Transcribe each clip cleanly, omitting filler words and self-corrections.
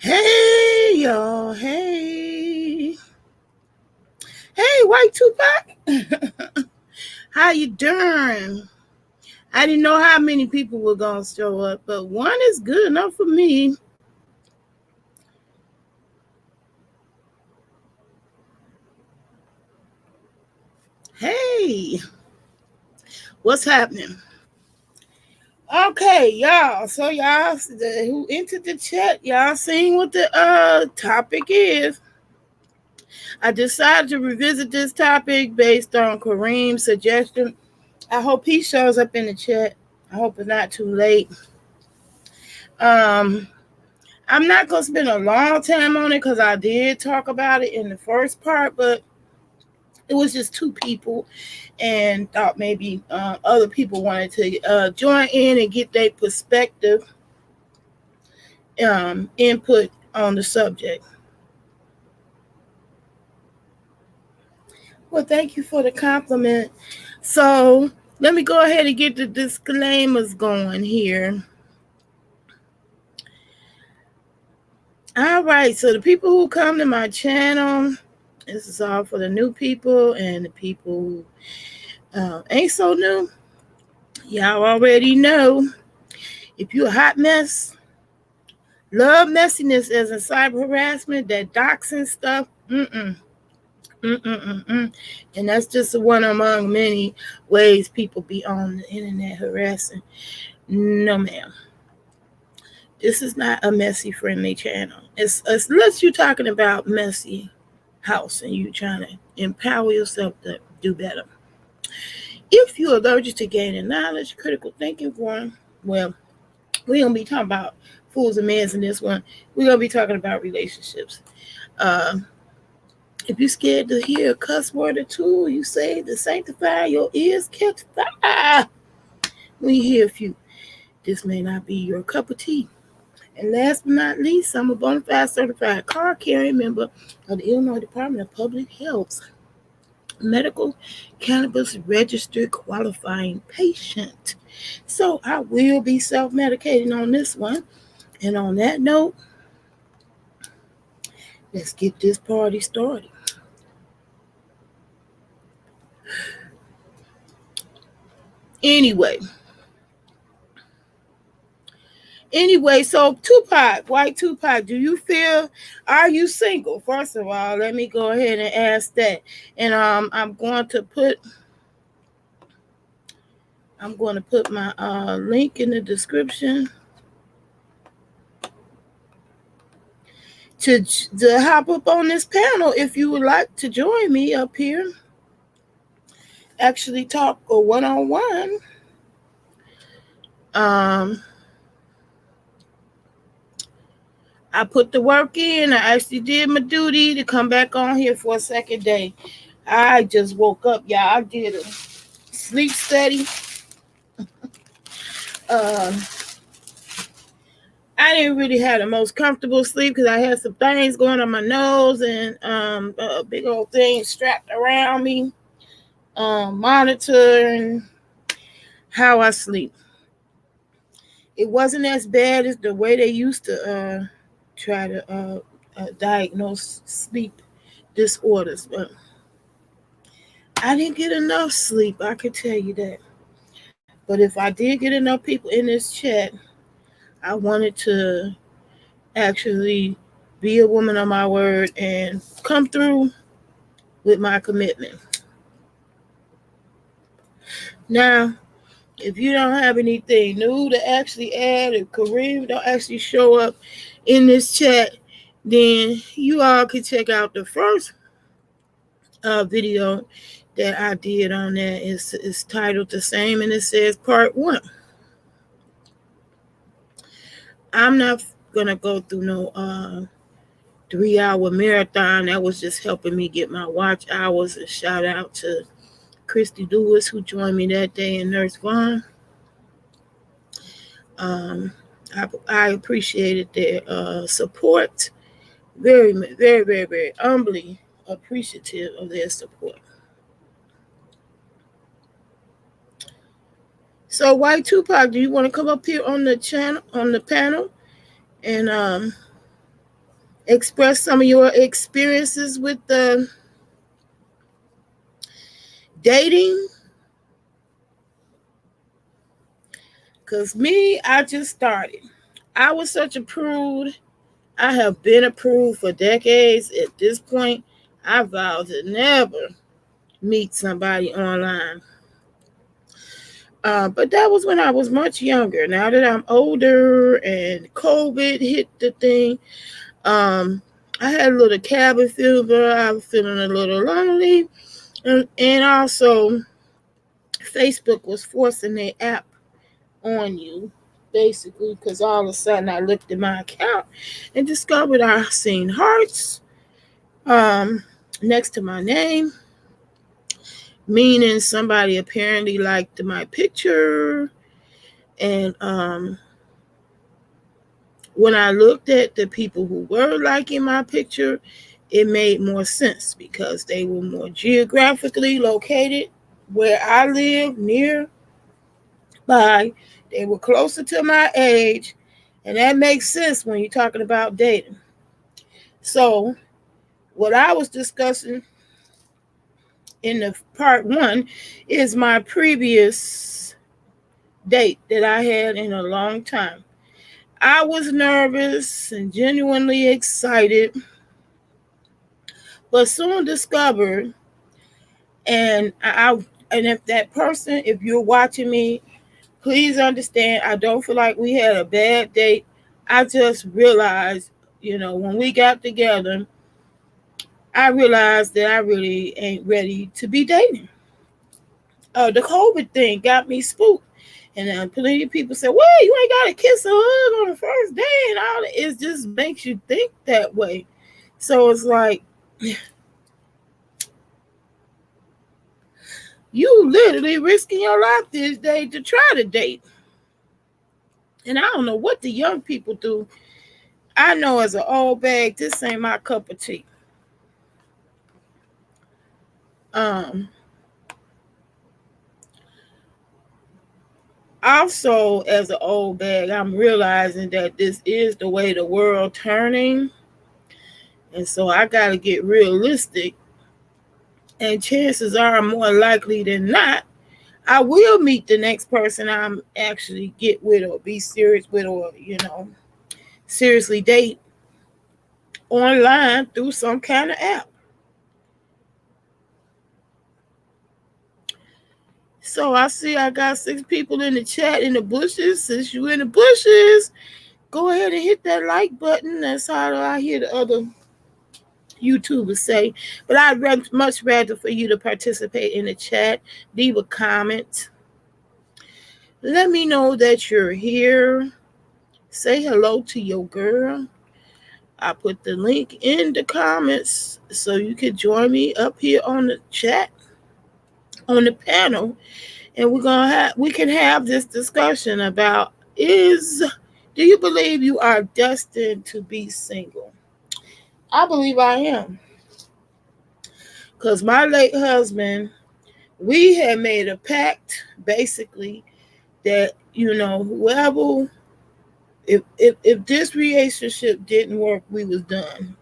Hey y'all, hey. Hey, White Tupac. How you doing? I didn't know how many people were gonna show up, but one is good enough for me. Hey, what's happening? Okay, y'all. So y'all who entered the chat, y'all seen what the topic is. I decided to revisit this topic based on Kareem's suggestion. I hope he shows up in the chat. I hope it's not too late. Um, I'm not gonna spend a long time on it because I did talk about it in the first part, but it was just two people, and thought maybe other people wanted to join in and get their perspective, input on the subject. Well, thank you for the compliment. So let me go ahead and get the disclaimers going here. All right, so the people who come to my channel, this is all for the new people and the people who ain't so new. Y'all already know, if you a hot mess, love messiness as a cyber harassment, that doxing stuff, and that's just one among many ways people be on the internet harassing. No, ma'am. This is not a messy friendly channel. It's unless you're talking about messy house and you trying to empower yourself to do better. If you're allergic to gaining knowledge, critical thinking form, well, we're gonna be talking about fools and mans in this one. We're gonna be talking about relationships. Uh, if you're scared to hear a cuss word or two, you say to sanctify your ears, catch fire. When you hear a few, this may not be your cup of tea. And last but not least, I'm a bona fide certified card carrying member of the Illinois Department of Public Health, medical cannabis registered qualifying patient. So I will be self-medicating on this one. And on that note, let's get this party started. Anyway, so Tupac, White Tupac, do you feel, are you single? First of all, let me go ahead and ask that. And I'm going to put my link in the description to hop up on this panel if you would like to join me up here. Actually talk a one-on-one. I put the work in. I actually did my duty to come back on here for a second day. I just woke up, y'all. I did a sleep study. I didn't really have the most comfortable sleep because I had some things going on my nose and a big old thing strapped around me, monitoring how I sleep. It wasn't as bad as the way they used to try to diagnose sleep disorders, but I didn't get enough sleep, I could tell you that. But if I did get enough people in this chat, I wanted to actually be a woman of my word and come through with my commitment. Now, if you don't have anything new to actually add, if Kareem don't actually show up in this chat, then you all can check out the first video that I did on that. It's titled the same and it says part 1. I'm not gonna go through no 3-hour marathon. That was just helping me get my watch hours. And shout out to Christy Lewis who joined me that day and Nurse Vaughn. I appreciated their support. Very, very, very, very humbly appreciative of their support. So, White Tupac, do you want to come up here on the channel, on the panel, and express some of your experiences with the dating. Because me, I just started. I was such a prude. I have been a prude for decades. At this point, I vowed to never meet somebody online. But that was when I was much younger. Now that I'm older and COVID hit the thing, I had a little cabin fever. I was feeling a little lonely. And also, Facebook was forcing their app on you, basically, because all of a sudden I looked at my account and discovered I seen hearts um, next to my name, meaning somebody apparently liked my picture. And when I looked at the people who were liking my picture, it made more sense because they were more geographically located where I live nearby. They were closer to my age, and that makes sense when you're talking about dating. So, what I was discussing in the part one is my previous date that I had in a long time. I was nervous and genuinely excited, but soon discovered, and if that person, if you're watching me, please understand, I don't feel like we had a bad date. I just realized, when we got together, I realized that I really ain't ready to be dating. The COVID thing got me spooked. And plenty of people say, well, you ain't got to kiss a hug on the first day and all that. It just makes you think that way. So it's like, you literally risking your life this day to try to date. And I don't know what the young people do. I know as an old bag, this ain't my cup of tea. Um, Also, as an old bag, I'm realizing that this is the way the world turning. And so I got to get realistic. And chances are, more likely than not, I will meet the next person I'm actually get with or be serious with or, seriously date online through some kind of app. So I see I got 6 people in the chat in the bushes. Since you in the bushes, go ahead and hit that like button. That's how I hear the other YouTubers say. But I'd much rather for you to participate in the chat, leave a comment. Let me know that you're here. Say hello to your girl. I put the link in the comments so you can join me up here on the chat, on the panel, and we can have this discussion about do you believe you are destined to be single? I believe I am. Because my late husband, we had made a pact basically that, whoever, if this relationship didn't work, we was done.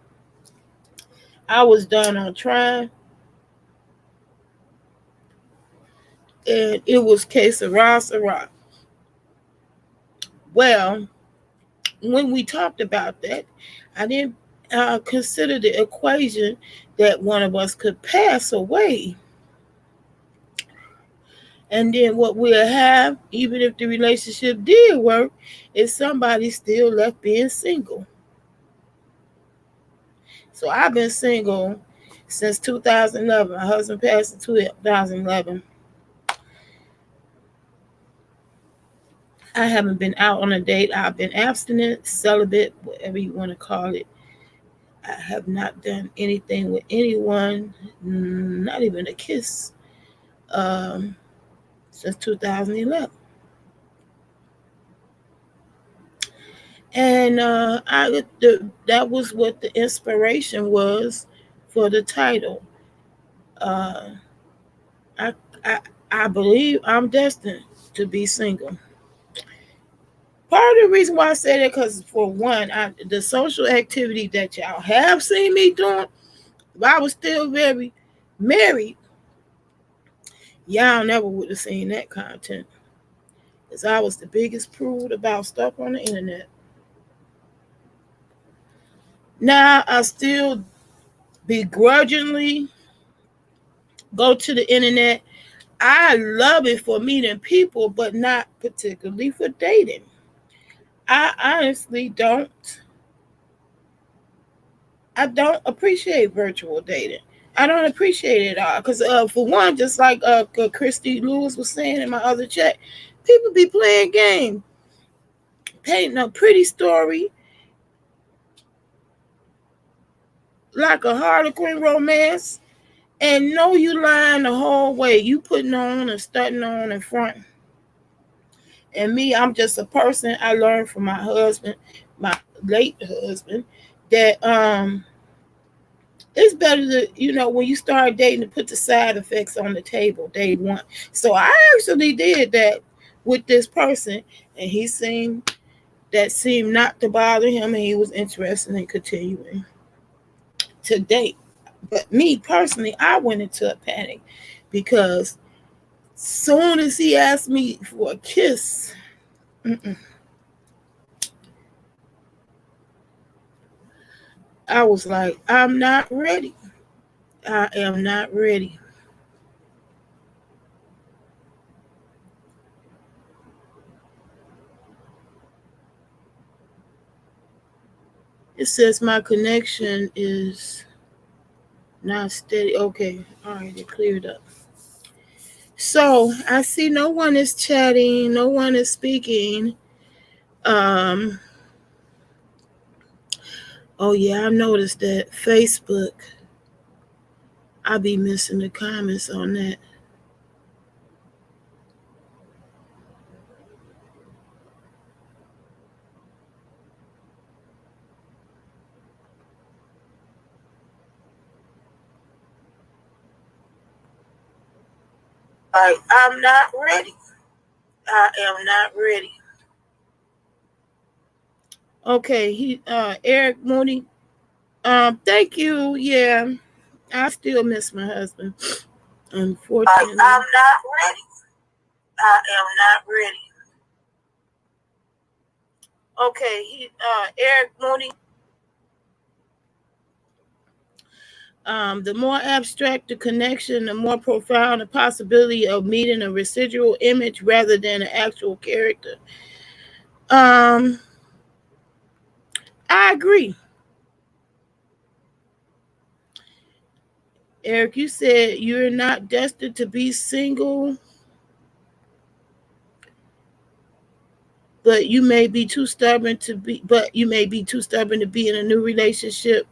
I was done on trying, and it was que sera. Well, when we talked about that, I didn't consider the equation that one of us could pass away. And then what we'll have, even if the relationship did work, is somebody still left being single. So I've been single since 2011. My husband passed in 2011. I haven't been out on a date. I've been abstinent, celibate, whatever you want to call it. I have not done anything with anyone, not even a kiss, since 2011. And that was what the inspiration was for the title. Uh, I, I, I believe I'm destined to be single. Part of the reason why I say that, because for one, the social activity that y'all have seen me doing, if I was still very married, y'all never would have seen that content. Because I was the biggest prude about stuff on the internet. Now I still begrudgingly go to the internet. I love it for meeting people, but not particularly for dating. I honestly don't. I don't appreciate virtual dating. I don't appreciate it all because, for one, just like Christy Lewis was saying in my other chat, people be playing games, painting a pretty story like a Harlequin romance, and know you lying the whole way. You putting on and stunting on in front. And me, I'm just a person. I learned from my husband, my late husband, that it's better to, when you start dating, to put the side effects on the table day one. So I actually did that with this person, and seemed not to bother him, and he was interested in continuing to date. But me personally, I went into a panic because soon as he asked me for a kiss, I was like, I'm not ready. I am not ready. It says my connection is not steady. Okay, all right, it cleared up. So I see no one is chatting, no one is speaking. Um, oh yeah, I noticed that Facebook. I be missing the comments on that. Like, I'm not ready. I am not ready. Okay, Eric Mooney. Thank you. Yeah, I still miss my husband. Unfortunately, I'm not ready. I am not ready. Okay, Eric Mooney. The more abstract the connection, the more profound the possibility of meeting a residual image rather than an actual character. Um, I agree. Eric, you said you're not destined to be single, but you may be too stubborn to be in a new relationship.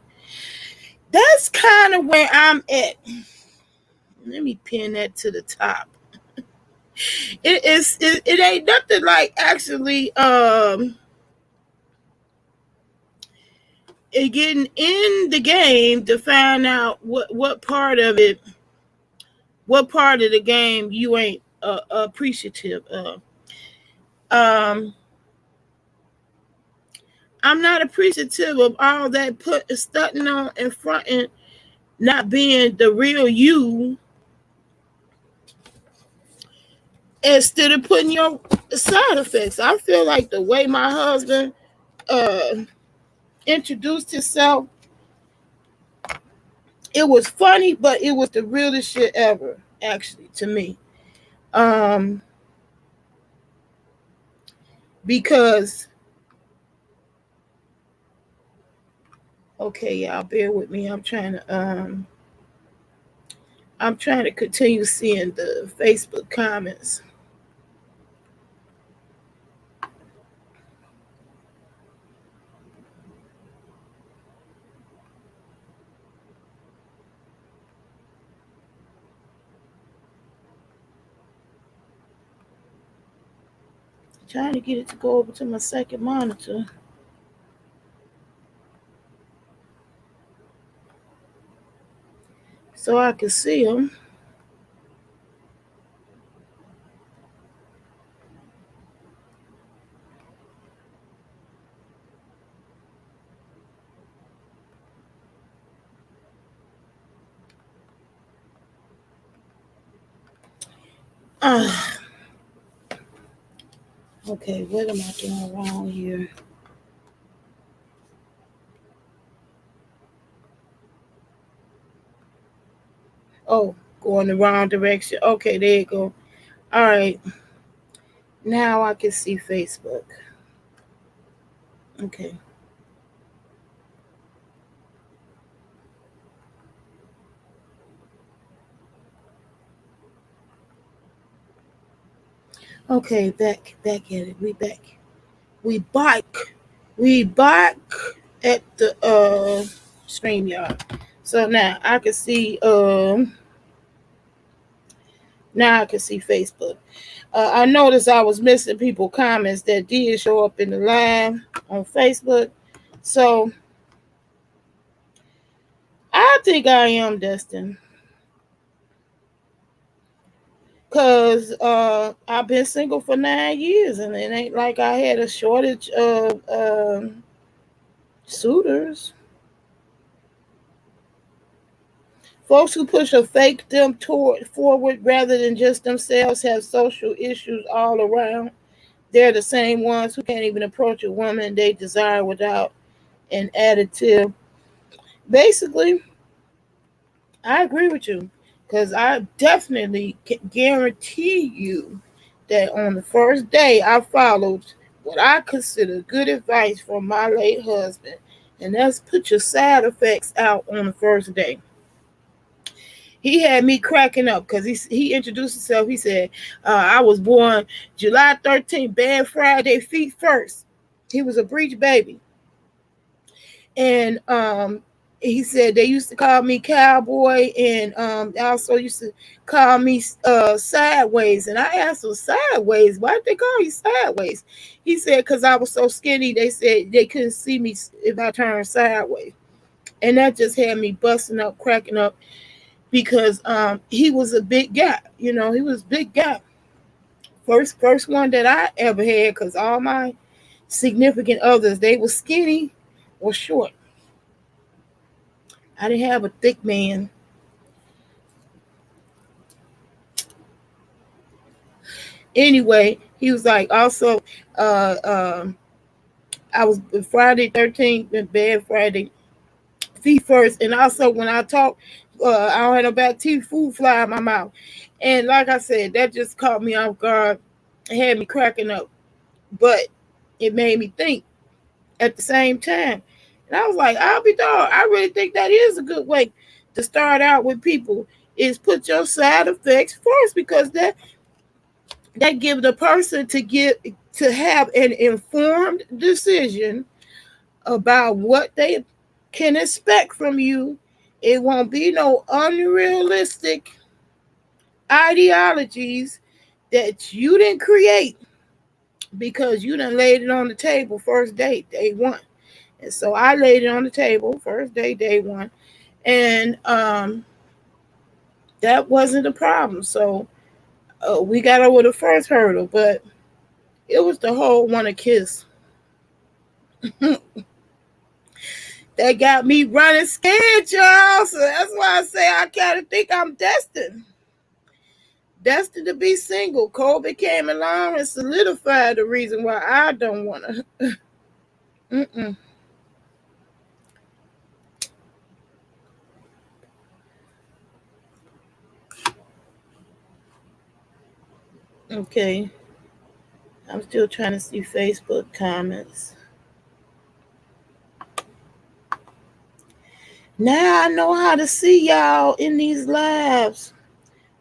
That's kind of where I'm at. Let me pin that to the top. It ain't nothing like actually getting in the game to find out what part of the game you ain't appreciative of. Um, I'm not appreciative of all that stunting on in front and not being the real you, instead of putting your side effects. I feel like the way my husband uh, introduced himself, it was funny, but it was the realest shit ever, actually, to me. Um, because okay, y'all, bear with me. I'm trying to continue seeing the Facebook comments. Trying to get it to go over to my second monitor so I can see them. Uh, okay, what am I doing wrong here? Oh, going the wrong direction. Okay, there you go. All right, now I can see Facebook. Okay. Okay, back at it. We back. We back. We back at the StreamYard. So now I can see Facebook. I noticed I was missing people comments that did show up in the live on Facebook. So I think I am destined. Cause I've been single for 9 years and it ain't like I had a shortage of suitors. Folks who push a fake them toward forward rather than just themselves have social issues all around. They're the same ones who can't even approach a woman they desire without an additive. Basically, I agree with you because I definitely can guarantee you that on the first day I followed what I consider good advice from my late husband, and that's put your side effects out on the first day. He had me cracking up because he introduced himself. He said, I was born July 13th, bad Friday, feet first. He was a breech baby. And he said they used to call me cowboy and also used to call me sideways. And I asked him, sideways? Why did they call you sideways? He said, because I was so skinny, they said they couldn't see me if I turned sideways. And that just had me busting up, cracking up because he was a big guy. You know, he was a big guy. First one that I ever had, because all my significant others, they were skinny or short. I didn't have a thick man. Anyway, he was like, also, uh, um, I was Friday 13th, bad Friday, feet first. And also, when I talk, I don't have no bad teeth, food fly in my mouth. And like I said, that just caught me off guard. It had me cracking up. But it made me think at the same time. And I was like, I'll be dog. I really think that is a good way to start out with people is put your side effects first because that gives the person to have an informed decision about what they can expect from you. It won't be no unrealistic ideologies that you didn't create because you done laid it on the table first date, day one. And so I laid it on the table first day one. And that wasn't a problem. So we got over the first hurdle, but it was the whole want to kiss that got me running scared, y'all. So that's why I say I kind of think I'm destined to be single. COVID came along and solidified the reason why I don't want to. Mm-mm. Okay, I'm still trying to see Facebook comments. Now I know how to see y'all in these lives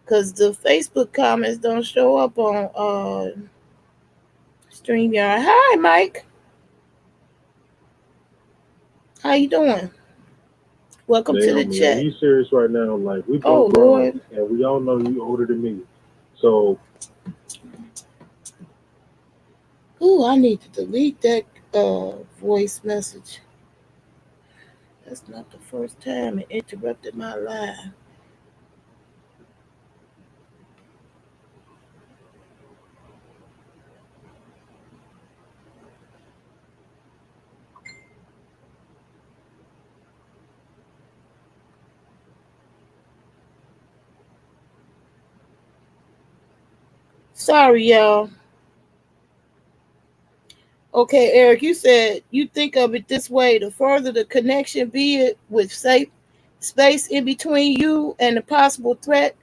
because the Facebook comments don't show up on StreamYard. Hi, Mike. How you doing? Welcome to the Naomi, are chat. you serious right now? Like we Oh both grown, Lord. and we all know you older than me. So Ooh, I need to delete that voice message. That's not the first time it interrupted my live. Sorry, y'all. Okay, Eric, you said you think of it this way: the further the connection, be it with safe space in between you and the possible threat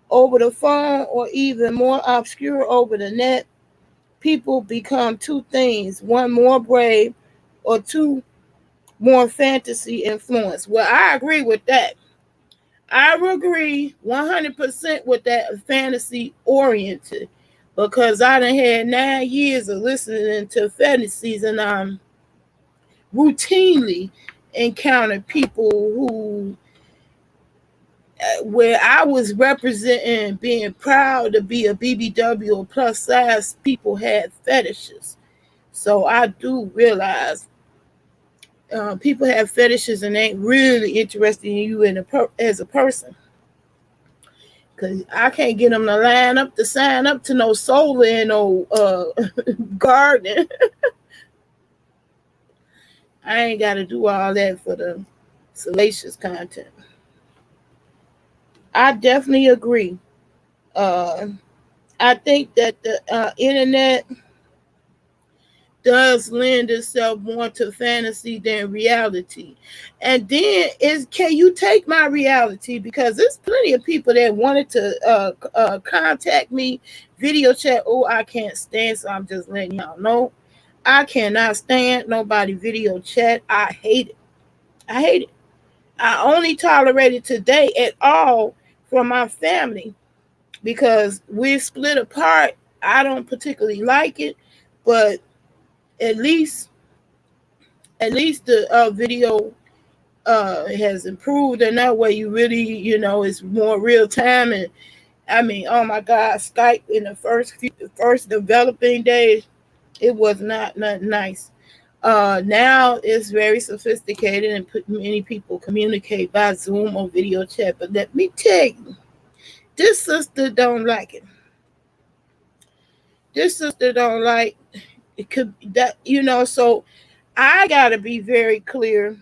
over the phone, or even more obscure over the net, people become two things: one more brave, or two more fantasy influenced. Well, I agree with that. I agree 100% with that fantasy oriented, because I done had 9 years of listening to fantasies, and routinely encountered people who, where I was representing being proud to be a BBW or plus size, people had fetishes. So I do realize people have fetishes and ain't really interested in you as a person. Cause I can't get them to line up to sign up to no solar and no gardening. I ain't got to do all that for the salacious content. I definitely agree. Uh, I think that the internet does lend itself more to fantasy than reality. And then is, can you take my reality? Because there's plenty of people that wanted to contact me, video chat. Oh, I can't stand, so I'm just letting y'all know. I cannot stand nobody video chat. I hate it. I hate it. I only tolerate it today at all from my family, because we're split apart. I don't particularly like it, but at least the video has improved in that way. You really, it's more real time. And I mean, oh my God, Skype in the first developing days, it was not nothing nice. Now it's very sophisticated, and many people communicate by Zoom or video chat. But let me tell you, this sister don't like it. This sister don't like it. Could that, so I gotta be very clear.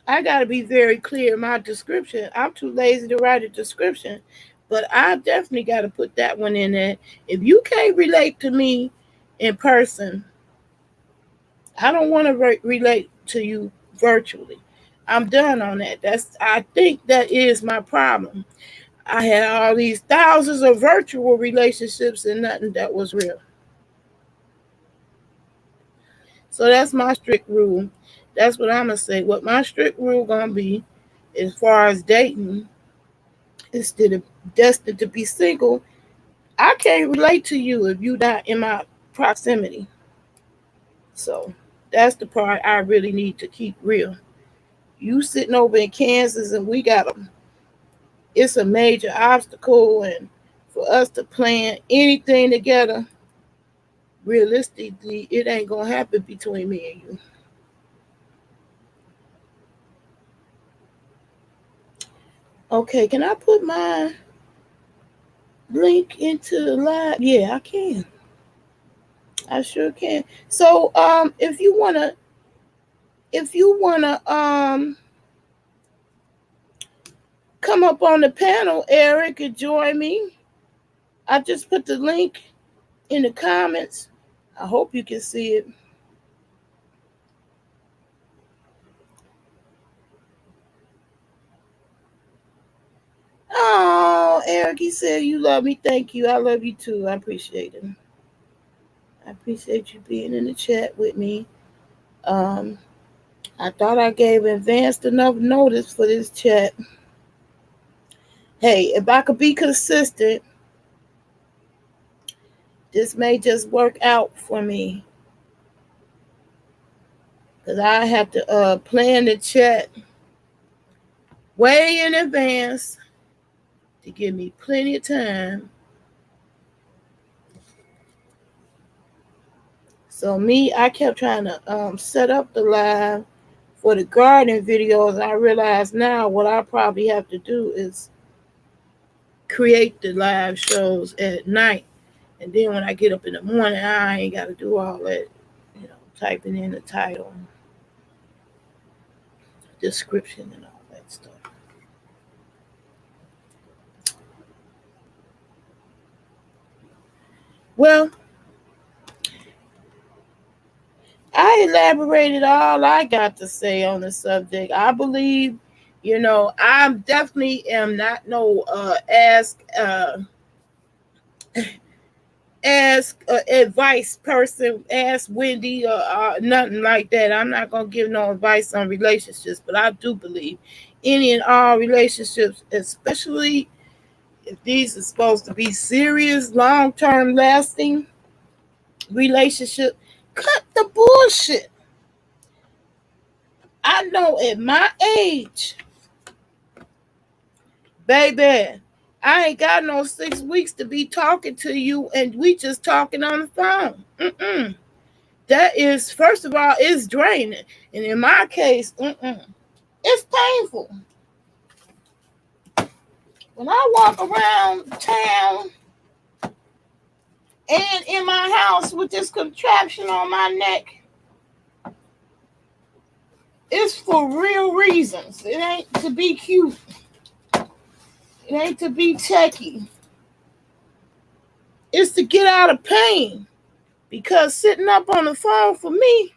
I gotta be very clear in my description. I'm too lazy to write a description, but I definitely gotta put that one in there. If you can't relate to me in person, I don't want to relate to you virtually. I'm done on that. I think that is my problem. I had all these thousands of virtual relationships and nothing that was real. So that's my strict rule. That's what I'm gonna say. What my strict rule gonna be, as far as dating, instead of destined to be single, I can't relate to you if you not in my proximity. So that's the part I really need to keep real. You sitting over in Kansas and we got a, it's a major obstacle, and for us to plan anything together, realistically, it ain't gonna happen between me and you. Okay, can I put my link into the live? Yeah, I can. I sure can. So if you wanna come up on the panel, Eric, and join me. I just put the link in the comments. I hope you can see it. Oh, Eric, he said you love me. Thank you. I love you too. I appreciate it. I appreciate you being in the chat with me. Um, I thought I gave advanced enough notice for this chat. Hey, if I could be consistent, this may just work out for me. Because I have to plan the chat way in advance to give me plenty of time. So me, I kept trying to set up the live for the garden videos. I realize now what I probably have to do is create the live shows at night. And then when I get up in the morning, I ain't got to do all that, typing in the title, description, and all that stuff. Well, I elaborated all I got to say on the subject. I believe, I definitely am not no ask advice person, ask Wendy or nothing like that. I'm not gonna give no advice on relationships, but I do believe any and all relationships, especially if these are supposed to be serious, long term, lasting relationship, cut the bullshit. I know at my age, baby, I ain't got no 6 weeks to be talking to you and we just talking on the phone. That is, first of all, it's draining. And in my case, it's painful. When I walk around town and in my house with this contraption on my neck, it's for real reasons. It ain't to be cute. It ain't to be techy. It's to get out of pain. Because sitting up on the phone for me,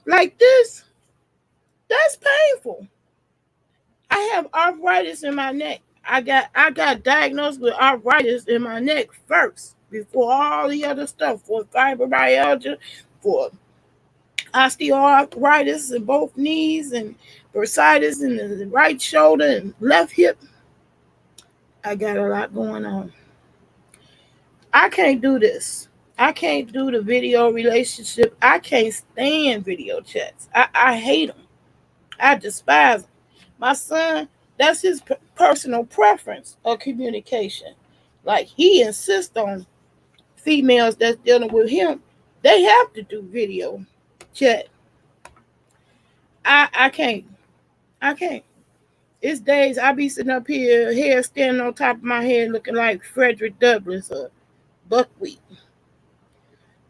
like this, that's painful. I have arthritis in my neck. I got diagnosed with arthritis in my neck first before all the other stuff, for fibromyalgia, for osteoarthritis in both knees, and bursitis in the right shoulder and left hip. I got a lot going on. I can't do this. I can't do the video relationship. I can't stand video chats. I hate them. I despise them. My son, that's his personal preference of communication. Like, he insists on females that's dealing with him, they have to do video chat. I can't. I can't. It's days I be sitting up here, hair standing on top of my head, looking like Frederick Douglass or Buckwheat.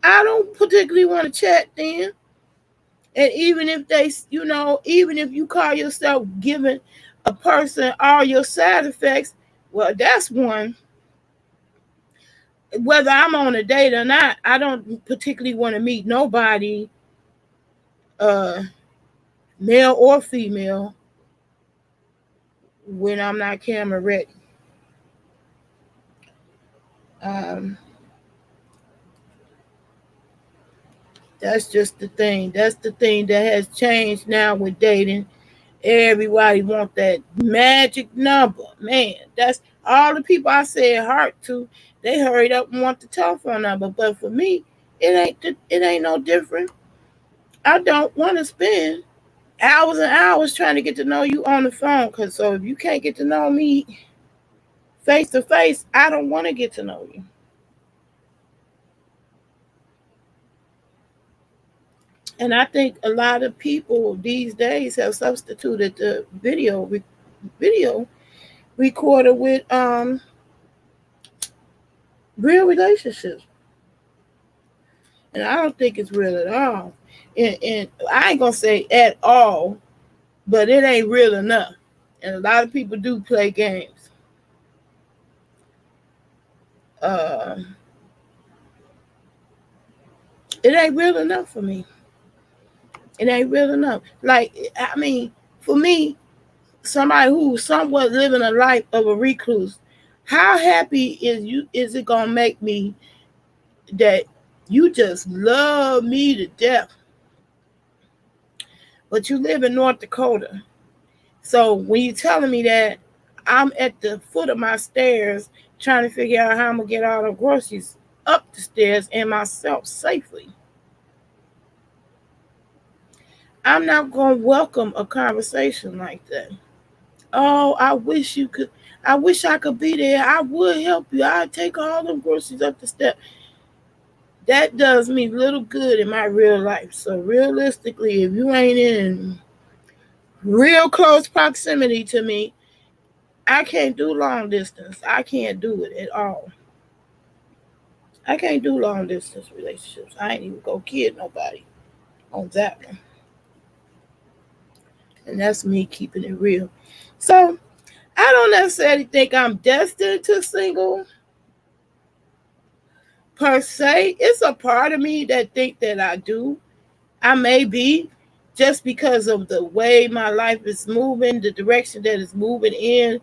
I don't particularly want to chat then. And even if even if you call yourself giving a person all your side effects, well, that's one. Whether I'm on a date or not, I don't particularly want to meet nobody, uh, male or female, when I'm not camera ready. Um, that's just the thing. That's the thing that has changed now with dating. Everybody want that magic number. Man, that's all the people I said heart to. They hurried up and want the telephone number. But for me, it ain't no different. I don't want to spend hours and hours trying to get to know you on the phone. Cause so if you can't get to know me face to face, I don't want to get to know you. And I think a lot of people these days have substituted the video recorder with real relationships, and I don't think it's real at all. And I ain't gonna say at all, but it ain't real enough. And a lot of people do play games. Uh, it ain't real enough for me. It ain't real enough. Like, I mean, for me, somebody who's somewhat living a life of a recluse, how happy is it gonna make me that you just love me to death, but you live in North Dakota? So when you're telling me that, I'm at the foot of my stairs trying to figure out how I'm gonna get all the groceries up the stairs and myself safely, I'm not gonna welcome a conversation like that. Oh, I wish you could. I wish I could be there. I would help you. I'd take all them groceries up the step. That does me little good in my real life. So realistically, if you ain't in real close proximity to me, I can't do long distance. I can't do it at all. I can't do long distance relationships. I ain't even go kid nobody on that one. And that's me keeping it real. So I don't necessarily think I'm destined to single. per se. It's a part of me that think that I do. I may be, just because of the way my life is moving, the direction that it's moving in,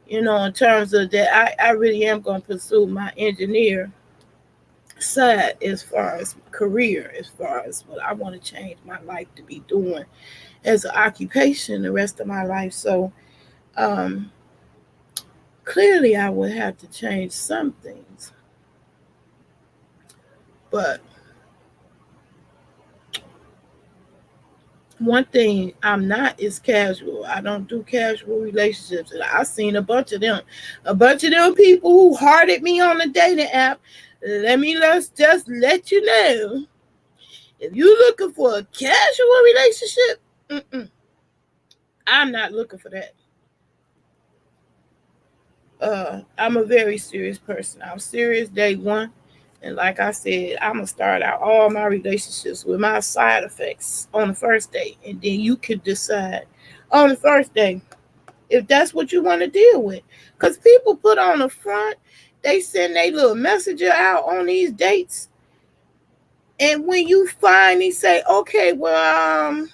in terms of that, I really am going to pursue my engineer side as far as career, as far as what I want to change my life to be doing as an occupation the rest of my life. So um, clearly I would have to change some things. But one thing I'm not is casual. I don't do casual relationships. And I've seen a bunch of them. A bunch of them people who hearted me on the dating app. Let's just let you know. If you're looking for a casual relationship, I'm not looking for that. I'm a very serious person. I'm serious day one. And like I said, I'm gonna start out all my relationships with my side effects on the first day. And then you can decide on the first day if that's what you want to deal with. Because people put on the front, they send their little messenger out on these dates. And when you finally say, okay, well,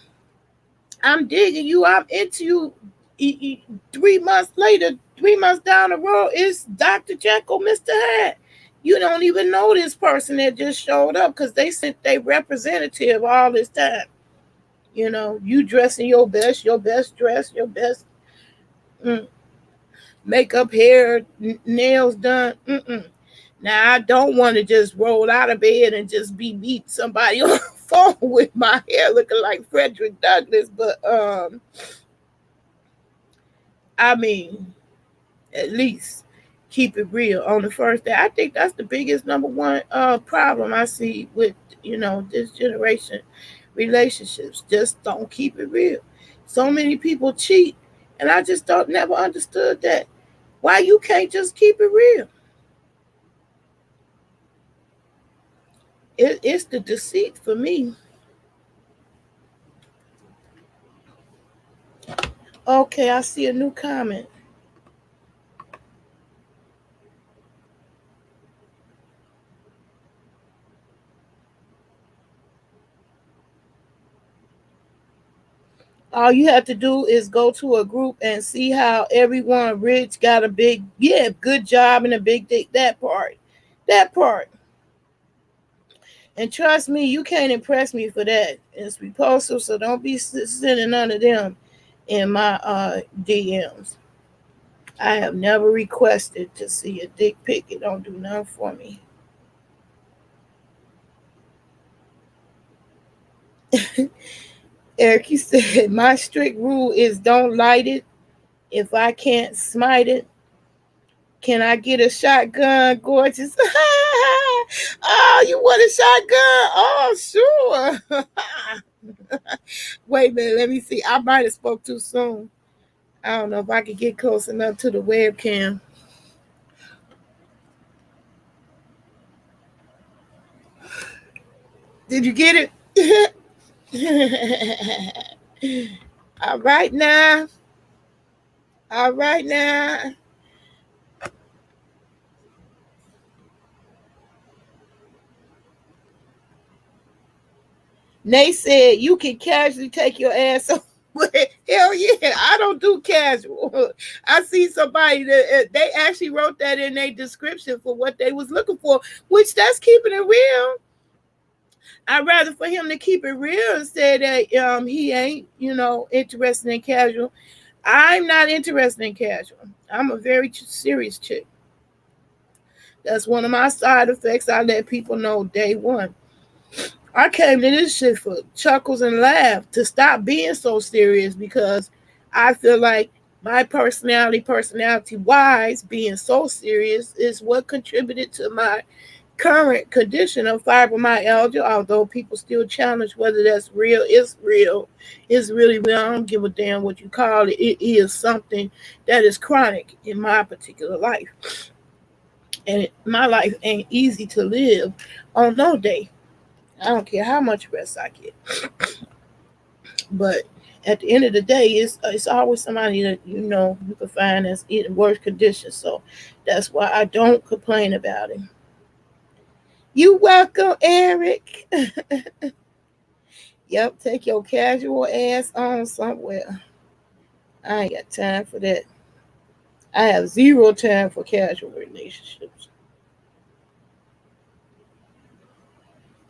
I'm digging you, I'm into you, 3 months later, 3 months down the road, it's Dr. Jekyll, Mr. Hyde. You don't even know this person that just showed up because they sent their representative all this time. You dressing your best dress, your best mm, makeup, hair, nails done. Now I don't want to just roll out of bed and just be meeting somebody on the phone with my hair looking like Frederick Douglass, but I mean, at least keep it real on the first day. I think that's the biggest number one problem I see with this generation relationships. Just don't keep it real. So many people cheat, and I just don't never understood that. Why you can't just keep it real? It's the deceit for me. Okay, I see a new comment. All you have to do is go to a group and see how everyone rich got a big, yeah, good job and a big dick. That part. That part. And trust me, you can't impress me for that. It's repulsive, so don't be sending none of them in my DMs. I have never requested to see a dick pic. It don't do nothing for me. Eric, you said my strict rule is don't light it. If I can't smite it, can I get a shotgun, gorgeous? Oh, you want a shotgun? Oh, sure. Wait a minute, let me see. I might have spoke too soon. I don't know if I could get close enough to the webcam. Did you get it? All right now. All right now. Nate said you can casually take your ass away. Hell yeah, I don't do casual. I see somebody that they actually wrote that in their description for what they was looking for, which that's keeping it real. I'd rather for him to keep it real and say that he ain't, interested in casual. I'm not interested in casual. I'm a very serious chick. That's one of my side effects. I let people know day one. I came to this shit for chuckles and laugh to stop being so serious because I feel like my personality wise, being so serious is what contributed to my current condition of fibromyalgia. Although people still challenge whether that's real, it's real. It's really real. I don't give a damn what you call it. It is something that is chronic in my particular life. And my life ain't easy to live on no day. I don't care how much rest I get. But at the end of the day, it's always somebody that you can find that's in worse conditions. So that's why I don't complain about it. You welcome, Eric. Yep, take your casual ass on somewhere. I ain't got time for that. I have zero time for casual relationships.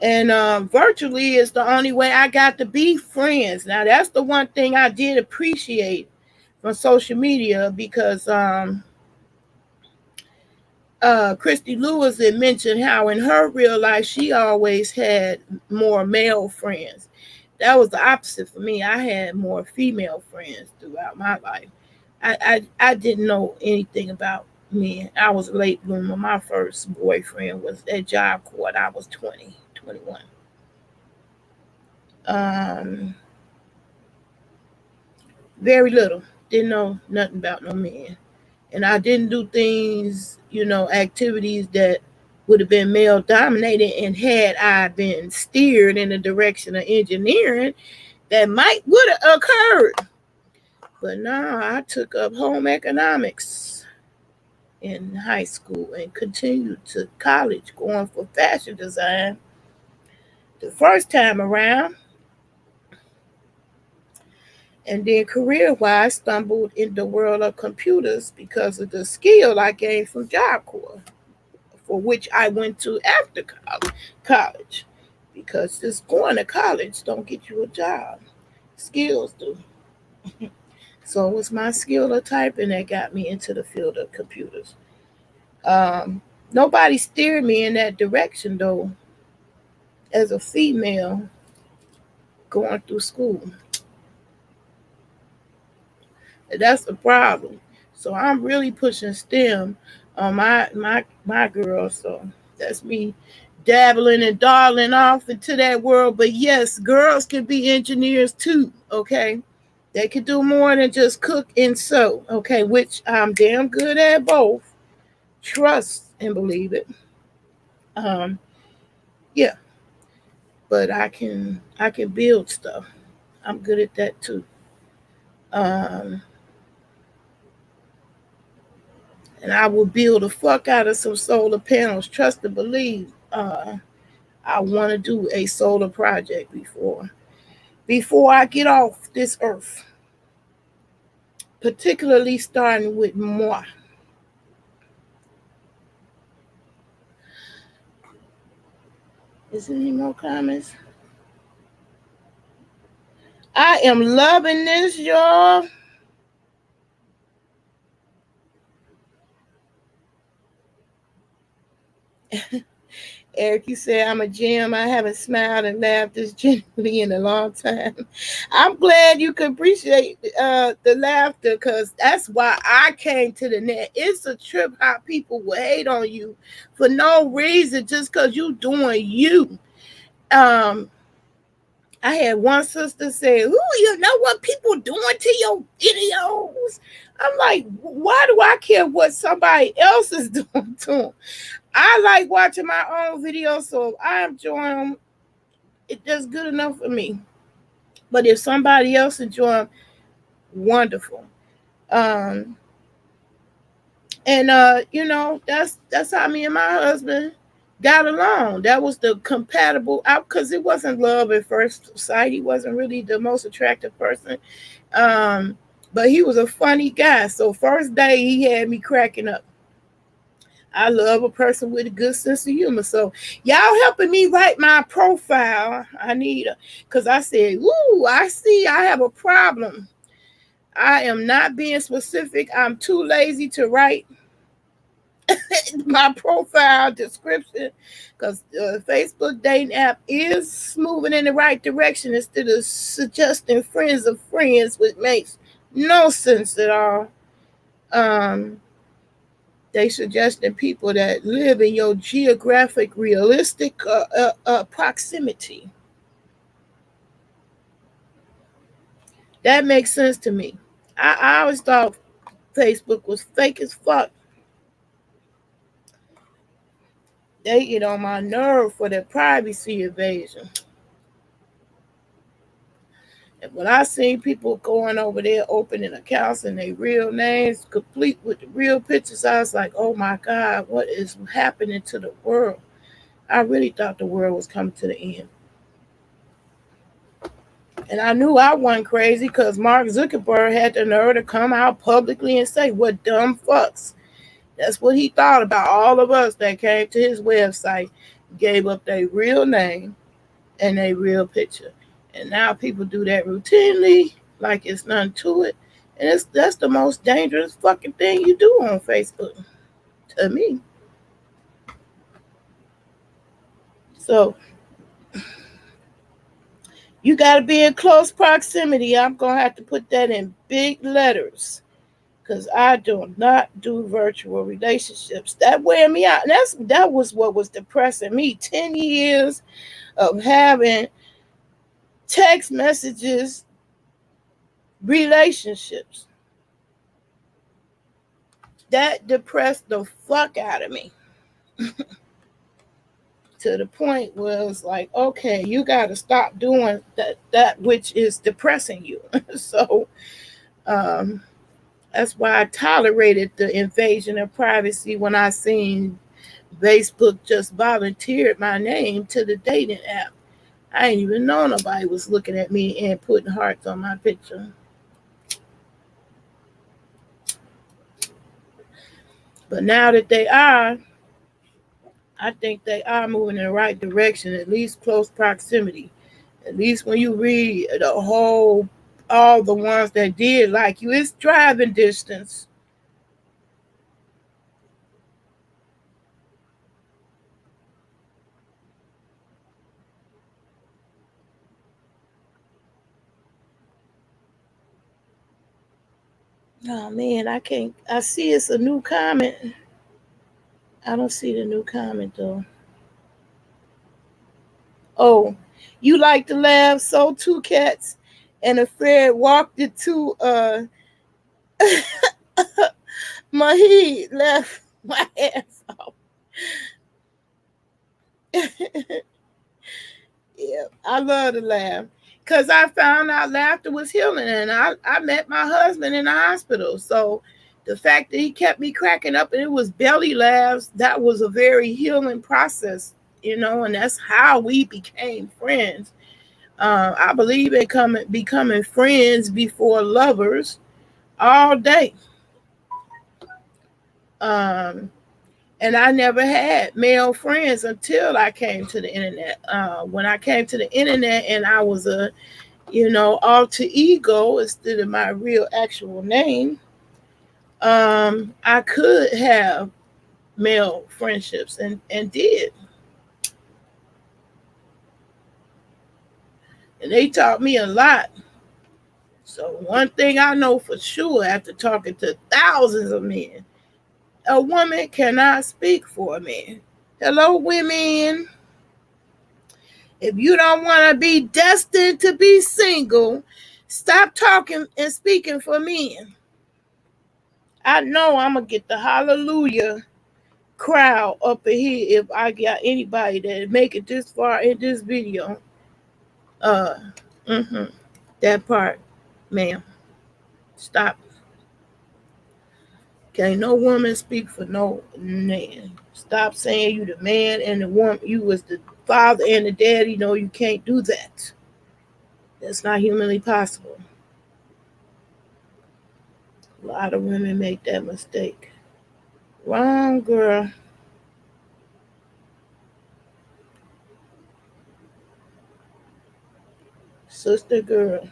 And virtually is the only way I got to be friends. Now that's the one thing I did appreciate from social media because Christy Lewis had mentioned how in her real life she always had more male friends. That was the opposite for me. I had more female friends throughout my life. I didn't know anything about men. I was a late bloomer. My first boyfriend was at Job Corps. I was 20, 21. Um, very little. Didn't know nothing about no men. And I didn't do things, activities that would have been male dominated. And had I been steered in the direction of engineering, that might would have occurred. But no, I took up home economics in high school and continued to college going for fashion design. The first time around, and then career wise, stumbled in the world of computers because of the skill I gained from Job Corps, for which I went to after college. Because just going to college don't get you a job. Skills do. So it was my skill of typing that got me into the field of computers. Um, Nobody steered me in that direction though, as a female going through school. And that's the problem. So I'm really pushing STEM on my girls. So that's me dabbling and darling off into that world. But yes, girls can be engineers too. Okay, they can do more than just cook and sew. Okay, which I'm damn good at both. Trust and believe it. Um, yeah, but I can build stuff. I'm good at that too. Um, and I will build the fuck out of some solar panels. Trust and believe. I want to do a solar project before I get off this earth. Particularly starting with moi. Is there any more comments? I am loving this, y'all. Eric, you said I'm a gem. I haven't smiled and laughed this genuinely in a long time. I'm glad you can appreciate the laughter because that's why I came to the net. It's a trip how people will hate on you for no reason just because you doing you. Um, I had one sister say, "Ooh, you know what people doing to your videos?" I'm like, why do I care what somebody else is doing to them? I like watching my own videos, so if I enjoy them, it does good enough for me. But if somebody else enjoy them, wonderful. Um, and that's how me and my husband got along. That was the compatible out because it wasn't love at first sight. He wasn't really the most attractive person. Um, but he was a funny guy. So first day he had me cracking up. I love a person with a good sense of humor. So y'all helping me write my profile. I need a because I said, ooh, I see I have a problem. I am not being specific. I'm too lazy to write my profile description because the Facebook dating app is moving in the right direction instead of suggesting friends of friends, which makes no sense at all. Um, they suggesting people that live in your geographic realistic proximity. That makes sense to me. I always thought Facebook was fake as fuck. They get on my nerve for their privacy invasion. And when I seen people going over there opening accounts and their real names, complete with the real pictures, I was like, oh my God, what is happening to the world? I really thought the world was coming to the end. And I knew I wasn't crazy because Mark Zuckerberg had the nerve to come out publicly and say, "What dumb fucks." That's what he thought about all of us that came to his website, gave up their real name and their real picture. And now people do that routinely, like it's nothing to it. And that's the most dangerous fucking thing you do on Facebook, to me. So you got to be in close proximity. I'm going to have to put that in big letters because I do not do virtual relationships. That wear me out. And that was what was depressing me. 10 years of having text messages, relationships. That depressed the fuck out of me. To the point where it's like, okay, you got to stop doing that which is depressing you. So um, that's why I tolerated the invasion of privacy when I seen Facebook just volunteered my name to the dating app. I didn't even know nobody was looking at me and putting hearts on my picture. But now that they are, I think they are moving in the right direction, at least close proximity. At least when you read all the ones that did like you, it's driving distance. Oh man, I can't. I see it's a new comment. I don't see the new comment though. Oh, you like to laugh, so two cats and a Fred walked into Mahi left my ass off. Yeah, I love to laugh. Cause I found out laughter was healing and I met my husband in the hospital. So the fact that he kept me cracking up and it was belly laughs, that was a very healing process, and that's how we became friends. I believe in becoming friends before lovers all day. Um, and I never had male friends until I came to the internet. When I came to the internet and I was a, alter ego instead of my real actual name, I could have male friendships and did. And they taught me a lot. So one thing I know for sure after talking to thousands of men, a woman cannot speak for a man. Hello, women. If you don't want to be destined to be single, stop talking and speaking for men. I know I'm going to get the hallelujah crowd up in here if I got anybody that make it this far in this video. Uh, mm-hmm. That part, ma'am. Stop. Can't no woman speak for no man. Stop saying you the man and the woman. You was the father and the daddy. No, you can't do that. That's not humanly possible. A lot of women make that mistake. Wrong, girl. Sister girl.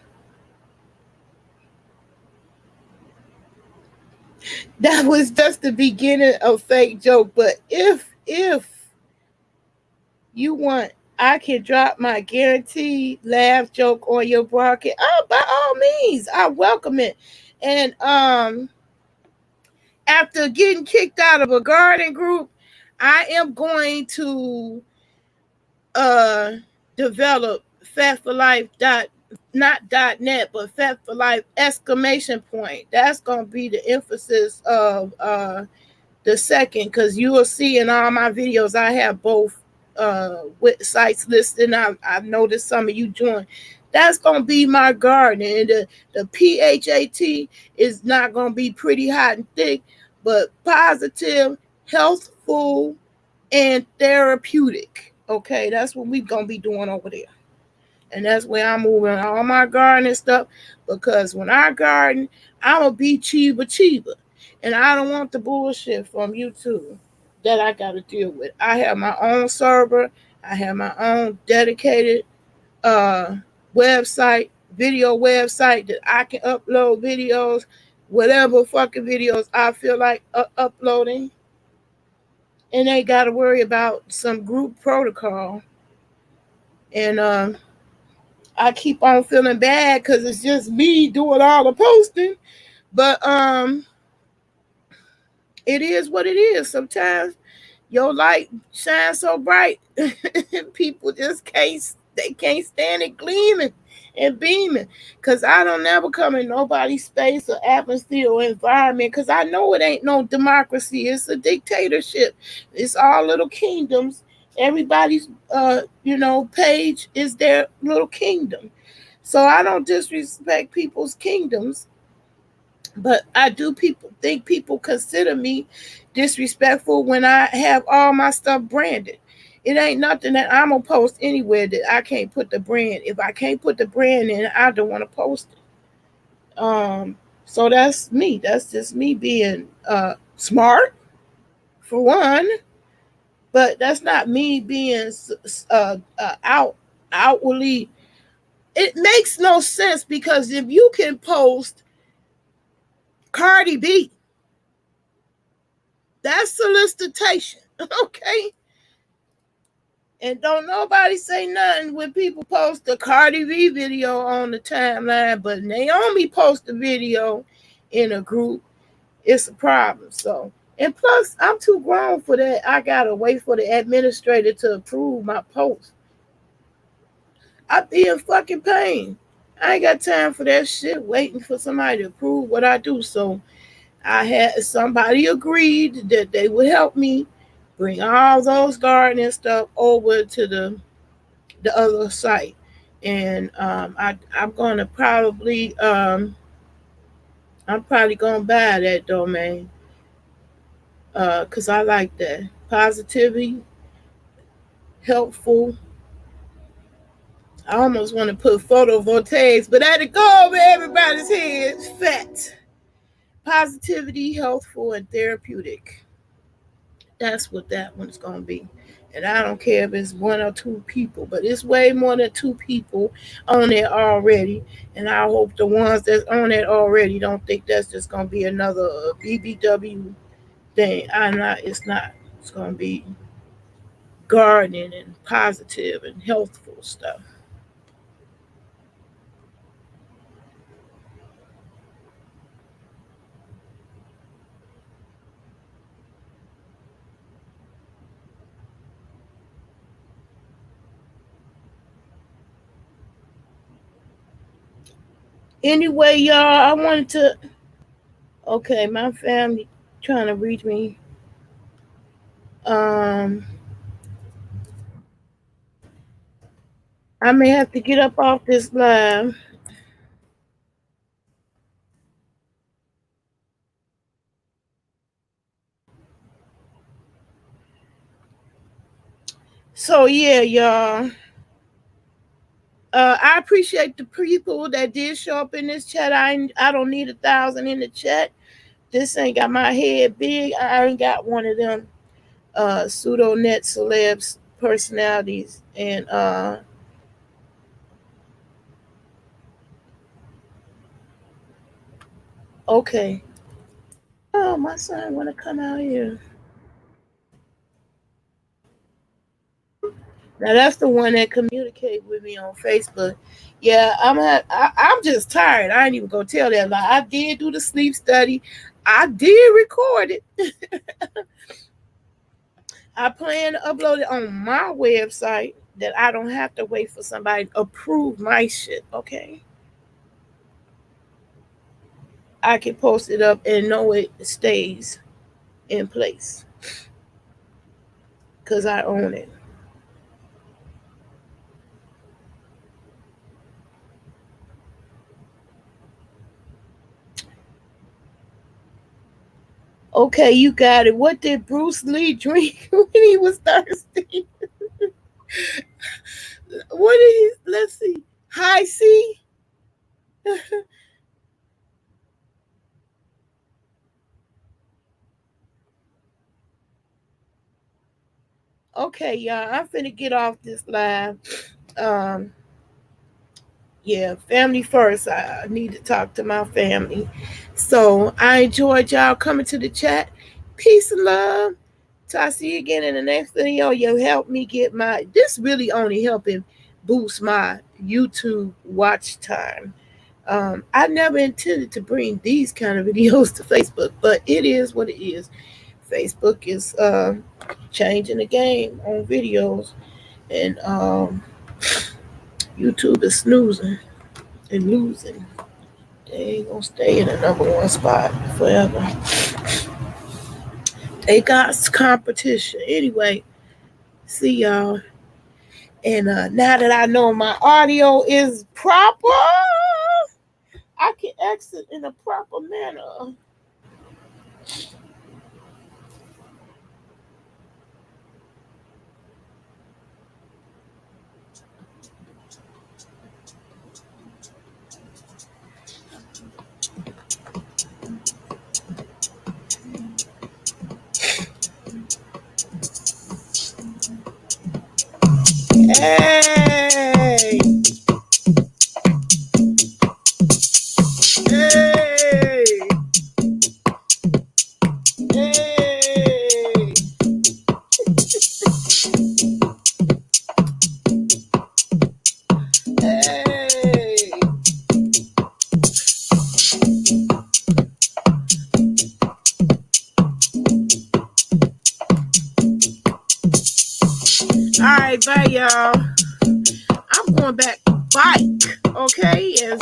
That was just the beginning of fake joke. But if you want, I can drop my guaranteed laugh joke on your broadcast. Oh, by all means, I welcome it. And after getting kicked out of a garden group, I am going to uh develop Fat for Life not .net but Fat for Life exclamation point. That's gonna be the emphasis of the second, because you will see in all my videos I have both sites listed. I've noticed some of you join. That's gonna be my garden, and the PHAT is not gonna be pretty hot and thick, but positive, healthful, and therapeutic. Okay, that's what we gonna be doing over there. And that's where I'm moving all my gardening stuff, because when I garden, I'm gonna be cheaper, cheaper. And I don't want the bullshit from YouTube that I gotta deal with. I have my own server, I have my own dedicated uh website, video website that I can upload videos, whatever fucking videos I feel like uploading. And they gotta worry about some group protocol. And I keep on feeling bad because it's just me doing all the posting. But it is what it is. Sometimes your light shines so bright, people just can't stand it gleaming and beaming. Cause I don't never come in nobody's space or atmosphere or environment. Cause I know it ain't no democracy. It's a dictatorship. It's all little kingdoms. Everybody's page is their little kingdom. So I don't disrespect people's kingdoms, but I do people think people consider me disrespectful when I have all my stuff branded. It ain't nothing that I'm gonna post anywhere that I can't put the brand. If I can't put the brand in, I don't want to post it. So that's me. That's just me being smart for one, but that's not me being outwardly. It makes no sense, because if you can post Cardi B, that's solicitation, okay? And don't nobody say nothing when people post a Cardi B video on the timeline, but Naomi post a video in a group, it's a problem. So, and plus, I'm too grown for that. I gotta wait for the administrator to approve my post. I be in fucking pain. I ain't got time for that shit, waiting for somebody to approve what I do. So I had somebody agreed that they would help me bring all those gardening stuff over to the other site. And I'm gonna probably I'm probably gonna buy that domain, because I like that positivity, helpful. I almost want to put photovoltaics, but that'd go over everybody's heads. Fat positivity, healthful, and therapeutic. That's what that one's gonna be. And I don't care if it's one or two people, but it's way more than two people on there already. And I hope the ones that's on it already don't think that's just gonna be another BBW thing. I'm not. It's not. It's gonna be gardening and positive and healthful stuff. Anyway, y'all, I wanted to. Okay, my family trying to reach me. Um, I may have to get up off this live. So yeah, y'all. I appreciate the people that did show up in this chat. I don't need 1,000 in the chat. This ain't got my head big. I ain't got one of them pseudo net celebs personalities. And okay. Oh, my son wanna come out here. Now that's the one that communicate with me on Facebook. Yeah, I'm just tired. I ain't even gonna tell that lie. I did do the sleep study. I did record it. I plan to upload it on my website that I don't have to wait for somebody to approve my shit. Okay, I can post it up and know it stays in place because I own it. Okay, you got it. What did Bruce Lee drink when he was thirsty? What did he? Let's see. High C. Okay, y'all. I'm finna get off this live. Um, yeah, family first. I need to talk to my family. So I enjoyed y'all coming to the chat. Peace and love. So I see you again in the next video. You help me get my. This really only helping boost my YouTube watch time. I never intended to bring these kind of videos to Facebook, but it is what it is. Facebook is changing the game on videos, and YouTube is snoozing and losing. They ain't gonna stay in the number one spot forever. They got competition. Anyway, see y'all. And now that I know my audio is proper, I can exit in a proper manner. Hey! Hey! Hey! Hey! All right, bye, y'all. I'm going back to bike, okay? As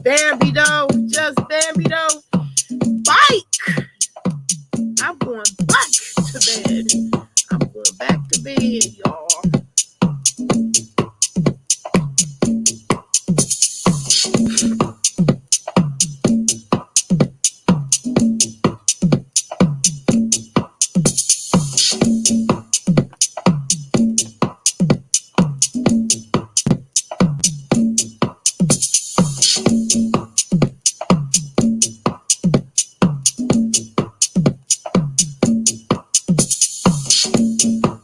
Bambi though, just Bambi though, bike. I'm going back to bed. I'm going back to bed, y'all.